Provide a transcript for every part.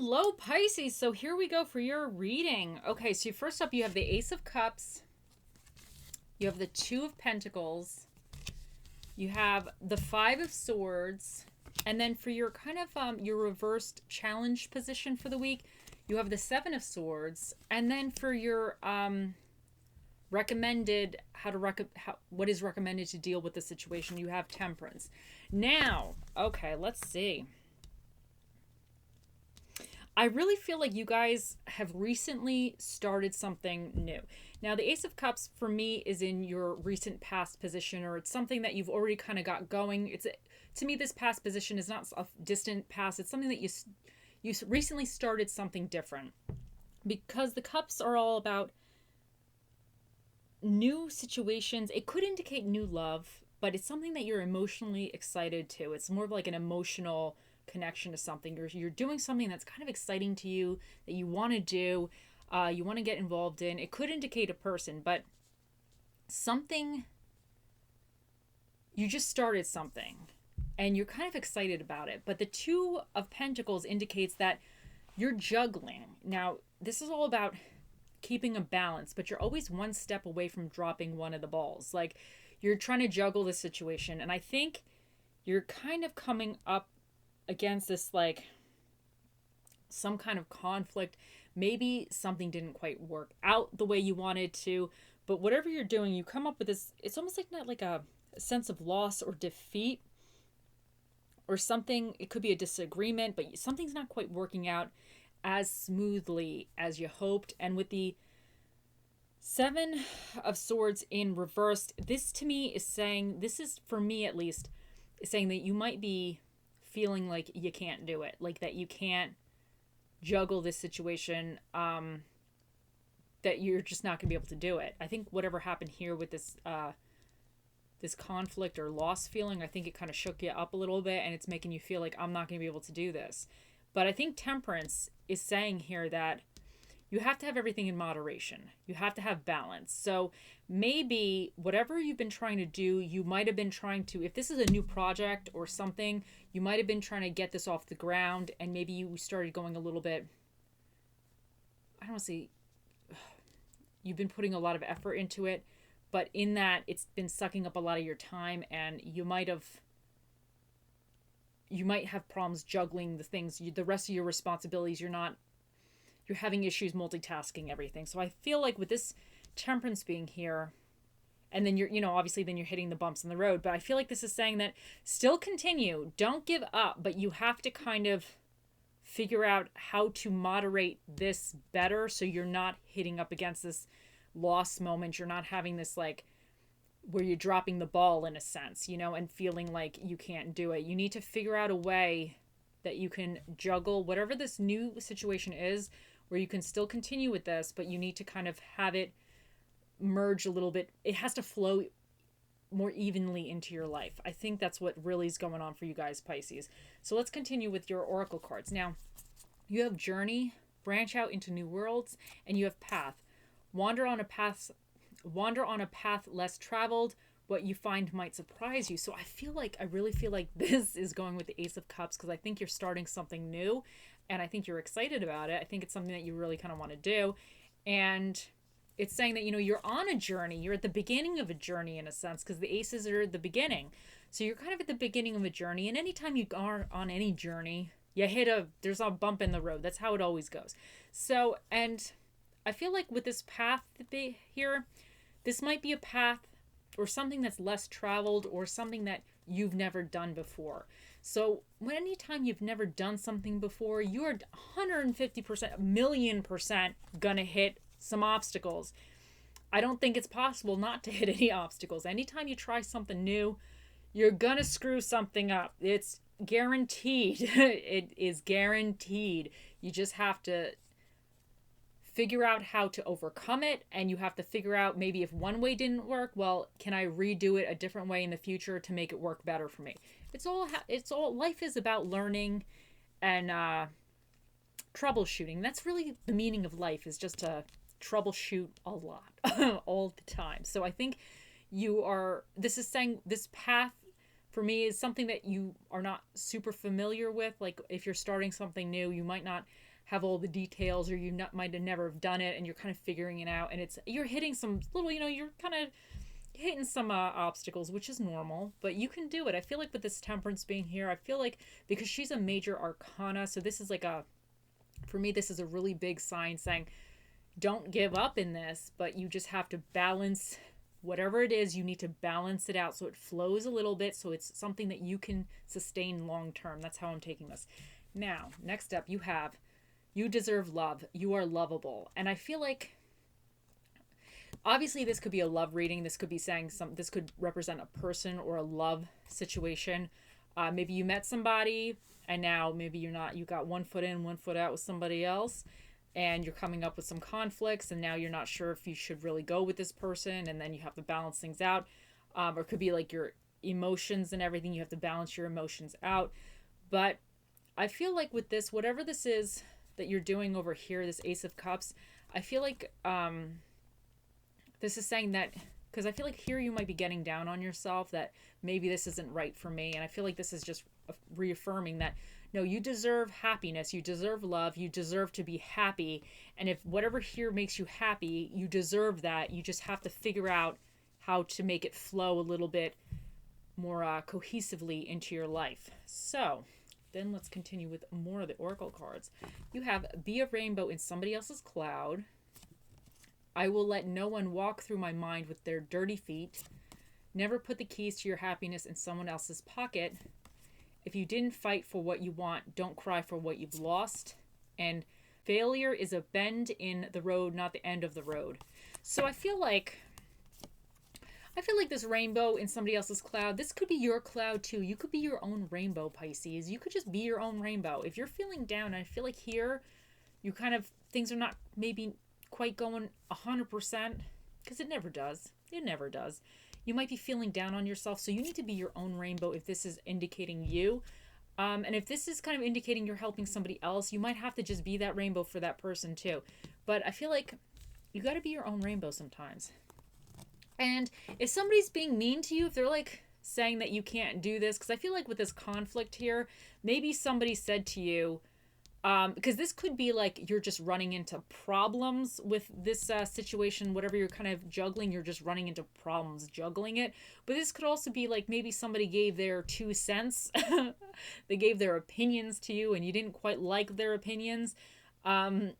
Hello, Pisces. So here we go for your reading. Okay, so first up, you have the Ace of Cups. You have the Two of Pentacles. You have the Five of Swords. And then for your kind of your reversed challenge position for the week, you have the Seven of Swords. And then for your recommended, what is recommended to deal with the situation, you have Temperance. Now, okay, let's see. I really feel like you guys have recently started something new. Now, the Ace of Cups for me is in your recent past position, or it's something that you've already kind of got going. To me, this past position is not a distant past. It's something that you recently started something different, because the cups are all about new situations. It could indicate new love, but it's something that you're emotionally excited to. It's more of like an emotional connection to something. You're doing something that's kind of exciting to you, that you want to do, you want to get involved in. It could indicate a person, but something, you just started something and you're kind of excited about it. But the Two of Pentacles indicates that you're juggling. Now, this is all about keeping a balance, but you're always one step away from dropping one of the balls. Like, you're trying to juggle the situation, and I think you're kind of coming up against this, like, some kind of conflict. Maybe something didn't quite work out the way you wanted to, but whatever you're doing, you come up with this, it's almost like not like a sense of loss or defeat or something. It could be a disagreement, but something's not quite working out as smoothly as you hoped. And with the Seven of Swords in reversed, this to me is saying, this is, for me at least, is saying that you might be feeling like you can't do it, like that you can't juggle this situation, that you're just not gonna be able to do it. I think whatever happened here with this this conflict or loss feeling, I think it kind of shook you up a little bit, and it's making you feel like, I'm not gonna be able to do this. But I think Temperance is saying here that you have to have everything in moderation. You have to have balance. So maybe whatever you've been trying to do, you might have been trying to, if this is a new project or something, you might have been trying to get this off the ground, and maybe you started going a little bit, I don't want to say, you've been putting a lot of effort into it, but in that it's been sucking up a lot of your time, and you might have problems juggling the things, the rest of your responsibilities. You're having issues multitasking everything. So I feel like with this Temperance being here, and then obviously then you're hitting the bumps in the road, but I feel like this is saying that still continue, don't give up, but you have to kind of figure out how to moderate this better, so you're not hitting up against this loss moment. You're not having this, like, where you're dropping the ball in a sense, and feeling like you can't do it. You need to figure out a way that you can juggle whatever this new situation is, where you can still continue with this, but you need to kind of have it merge a little bit. It has to flow more evenly into your life. I think that's what really is going on for you guys, Pisces. So let's continue with your oracle cards. Now, you have Journey, branch out into new worlds, and you have Path. Wander on a path less traveled. What you find might surprise you. So I really feel like this is going with the Ace of Cups, because I think you're starting something new, and I think you're excited about it. I think it's something that you really kind of want to do. And it's saying that, you're on a journey. You're at the beginning of a journey in a sense, because the aces are at the beginning. So you're kind of at the beginning of a journey. And anytime you are on any journey, there's a bump in the road. That's how it always goes. So, and I feel like with this path here, this might be a path or something that's less traveled, or something that you've never done before. So anytime you've never done something before, you're 150%, million% gonna hit some obstacles. I don't think it's possible not to hit any obstacles. Anytime you try something new, you're gonna screw something up. It's guaranteed. It is guaranteed. You just have to figure out how to overcome it, and you have to figure out, maybe if one way didn't work, well, can I redo it a different way in the future to make it work better for me? It's all life is about learning and troubleshooting. That's really the meaning of life, is just to troubleshoot a lot all the time. So I think this is saying this path for me is something that you are not super familiar with. Like, if you're starting something new, you might not have all the details, or you might have never have done it and you're kind of figuring it out, and you're hitting some little, you're kind of hitting some obstacles, which is normal, but you can do it. I feel like with this Temperance being here, I feel like because she's a major arcana, so this is like for me, this is a really big sign saying don't give up in this, but you just have to balance whatever it is. You need to balance it out so it flows a little bit, so it's something that you can sustain long term. That's how I'm taking this. Now, next up, you deserve love. You are lovable. And I feel like obviously this could be a love reading. This could be saying this could represent a person or a love situation. Maybe you met somebody and now maybe you're not, you got one foot in, one foot out with somebody else, and you're coming up with some conflicts, and now you're not sure if you should really go with this person, and then you have to balance things out. Or it could be like your emotions and everything. You have to balance your emotions out. But I feel like with this, whatever this is that you're doing over here, this Ace of Cups, I feel like this is saying that, because I feel like here you might be getting down on yourself, that maybe this isn't right for me. And I feel like this is just reaffirming that, no, you deserve happiness, you deserve love, you deserve to be happy. And if whatever here makes you happy, you deserve that. You just have to figure out how to make it flow a little bit more cohesively into your life. So then let's continue with more of the Oracle cards. You have be a rainbow in somebody else's cloud. I will let no one walk through my mind with their dirty feet. Never put the keys to your happiness in someone else's pocket. If you didn't fight for what you want, don't cry for what you've lost. And failure is a bend in the road, not the end of the road. So I feel like this rainbow in somebody else's cloud, this could be your cloud too. You could be your own rainbow, Pisces. You could just be your own rainbow. If you're feeling down, I feel like here, you kind of, things are not maybe quite going 100%, because it never does. It never does. You might be feeling down on yourself, so you need to be your own rainbow if this is indicating you. And if this is kind of indicating you're helping somebody else, you might have to just be that rainbow for that person too. But I feel like you got to be your own rainbow sometimes. And if somebody's being mean to you, if they're like saying that you can't do this, because I feel like with this conflict here, maybe somebody said to you, because this could be like you're just running into problems with this situation, whatever you're kind of juggling, you're just running into problems juggling it. But this could also be like maybe somebody gave their 2 cents. They gave their opinions to you and you didn't quite like their opinions. And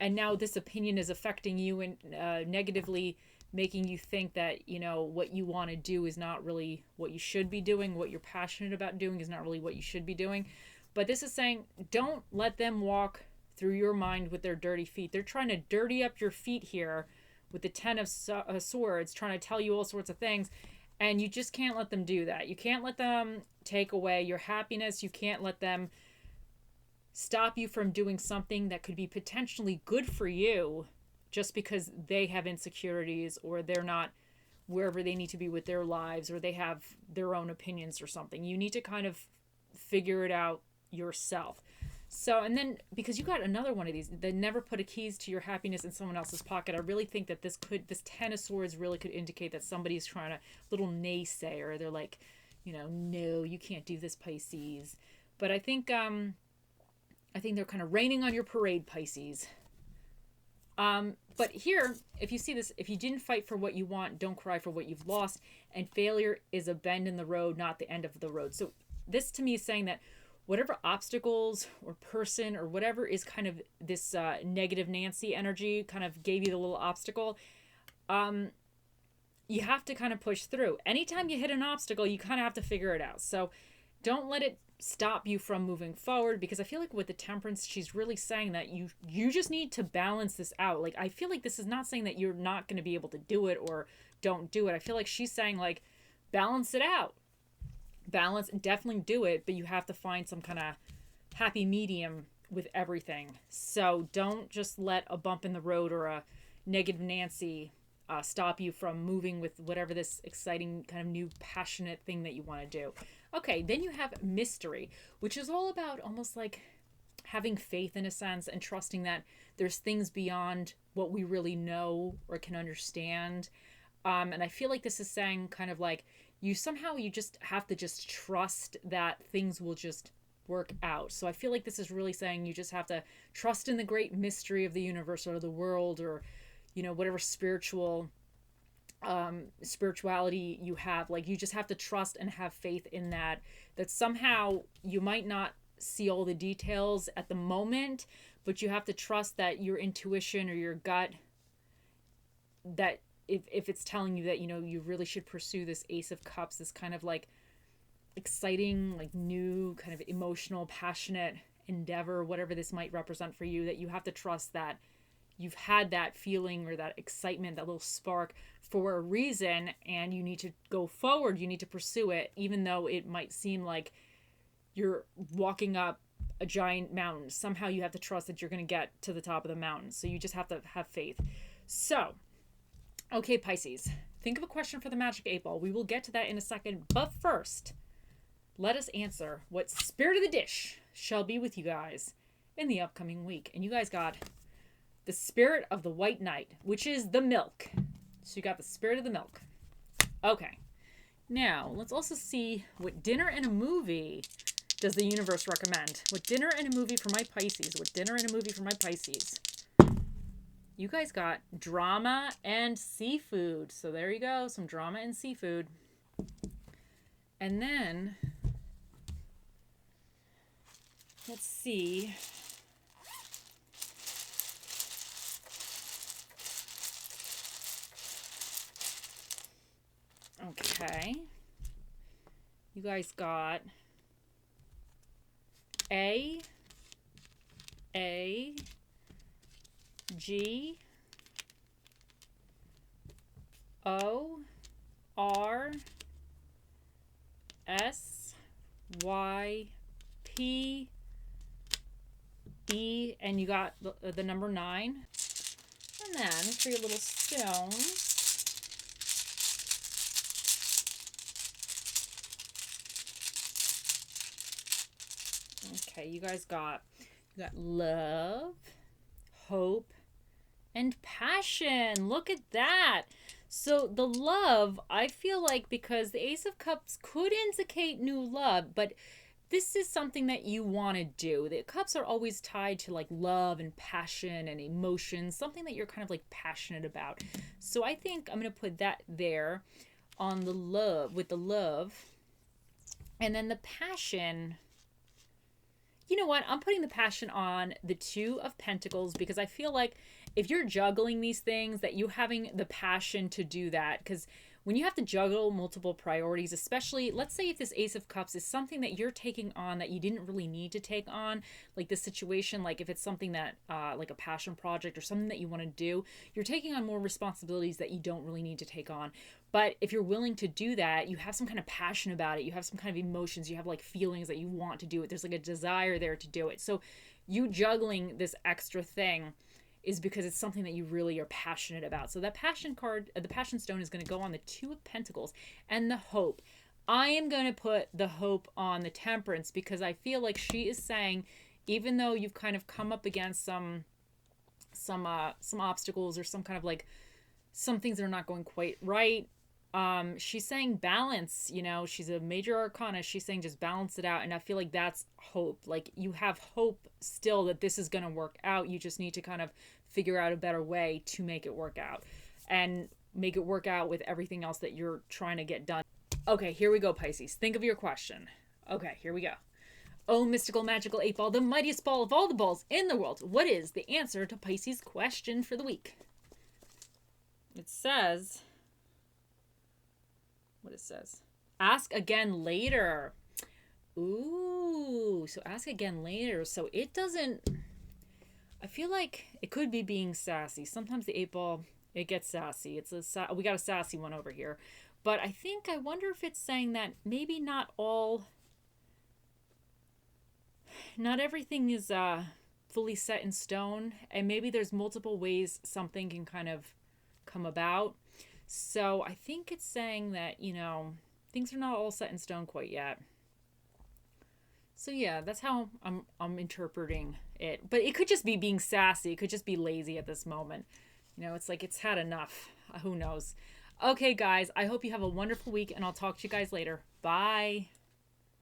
now this opinion is affecting you and negatively making you think that, what you want to do is not really what you should be doing. What you're passionate about doing is not really what you should be doing. But this is saying, don't let them walk through your mind with their dirty feet. They're trying to dirty up your feet here with the 10 of Swords, trying to tell you all sorts of things. And you just can't let them do that. You can't let them take away your happiness. You can't let them stop you from doing something that could be potentially good for you just because they have insecurities or they're not wherever they need to be with their lives or they have their own opinions or something. You need to kind of figure it out yourself. So, and then because you got another one of these, the never put a keys to your happiness in someone else's pocket, I really think that this 10 of Swords really could indicate that somebody's trying to, little naysayer. They're like, no, you can't do this, Pisces. But I think they're kind of raining on your parade, Pisces. But here, if you see this, if you didn't fight for what you want, don't cry for what you've lost. And failure is a bend in the road, not the end of the road. So this to me is saying that whatever obstacles or person or whatever is kind of this negative Nancy energy kind of gave you the little obstacle, you have to kind of push through. Anytime you hit an obstacle, you kind of have to figure it out. So don't let it stop you from moving forward, because I feel like with the Temperance, she's really saying that you just need to balance this out. Like, I feel like this is not saying that you're not going to be able to do it or don't do it. I feel like she's saying, like, balance it out. Balance, definitely do it, but you have to find some kind of happy medium with everything. So don't just let a bump in the road or a negative Nancy stop you from moving with whatever this exciting kind of new passionate thing that you want to do. Okay, then you have Mystery, which is all about almost like having faith in a sense and trusting that there's things beyond what we really know or can understand. And I feel like this is saying kind of like you just have to just trust that things will just work out. So I feel like this is really saying you just have to trust in the great mystery of the universe or the world, or, you know, whatever spirituality you have. Like, you just have to trust and have faith in that somehow you might not see all the details at the moment, but you have to trust that your intuition or your gut, that if it's telling you that, you know, you really should pursue this Ace of Cups, this kind of like exciting, like new kind of emotional, passionate endeavor, whatever this might represent for you, that you have to trust that you've had that feeling or that excitement, that little spark for a reason, and you need to go forward. You need to pursue it, even though it might seem like you're walking up a giant mountain. Somehow you have to trust that you're going to get to the top of the mountain. So you just have to have faith. So, okay, Pisces, think of a question for the Magic 8 Ball. We will get to that in a second. But first, let us answer what Spirit of the Dish shall be with you guys in the upcoming week. And you guys got the Spirit of the White Knight, which is the milk. So you got the Spirit of the Milk. Okay. Now, let's also see what dinner and a movie does the universe recommend. What dinner and a movie for my Pisces? What dinner and a movie for my Pisces? You guys got drama and seafood. So there you go. Some drama and seafood. And then, let's see. Okay. You guys got A, G, O, R, S, Y, P, E, and you got the number 9. And then for your little stones, okay, you got love, hope, and passion. Look at that. So the love, I feel like, because the Ace of Cups could indicate new love, but this is something that you want to do. The cups are always tied to like love and passion and emotion, something that you're kind of like passionate about. So I think I'm going to put that there on the love, with the love. And then the passion, you know what? I'm putting the passion on the 2 of Pentacles, because I feel like if you're juggling these things, that you having the passion to do that. Because when you have to juggle multiple priorities, especially, let's say if this Ace of Cups is something that you're taking on that you didn't really need to take on, like this situation, like if it's something that, like a passion project or something that you want to do, you're taking on more responsibilities that you don't really need to take on. But if you're willing to do that, you have some kind of passion about it, you have some kind of emotions, you have like feelings that you want to do it, there's like a desire there to do it. So you juggling this extra thing is because it's something that you really are passionate about. So that passion card, the passion stone, is going to go on the 2 of Pentacles. And the hope, I am going to put the hope on the Temperance, because I feel like she is saying, even though you've kind of come up against some obstacles, or some kind of like some things that are not going quite right, she's saying balance. You know, she's a major arcana. She's saying just balance it out. And I feel like that's hope. Like, you have hope still that this is going to work out. You just need to kind of figure out a better way to make it work out, and make it work out with everything else that you're trying to get done. Okay, here we go, Pisces. Think of your question. Okay, here we go. Oh, mystical, magical 8 Ball, the mightiest ball of all the balls in the world. What is the answer to Pisces' question for the week? It says, what it says, ask again later. Ooh, so ask again later. So it doesn't, I feel like it could be being sassy. Sometimes the 8 Ball, it gets sassy. We got a sassy one over here. But I wonder if it's saying that maybe not everything is fully set in stone, and maybe there's multiple ways something can kind of come about. So I think it's saying that, you know, things are not all set in stone quite yet. So yeah, that's how I'm interpreting it. But it could just be being sassy. It could just be lazy at this moment. You know, it's like it's had enough. Who knows? Okay, guys, I hope you have a wonderful week, and I'll talk to you guys later. Bye.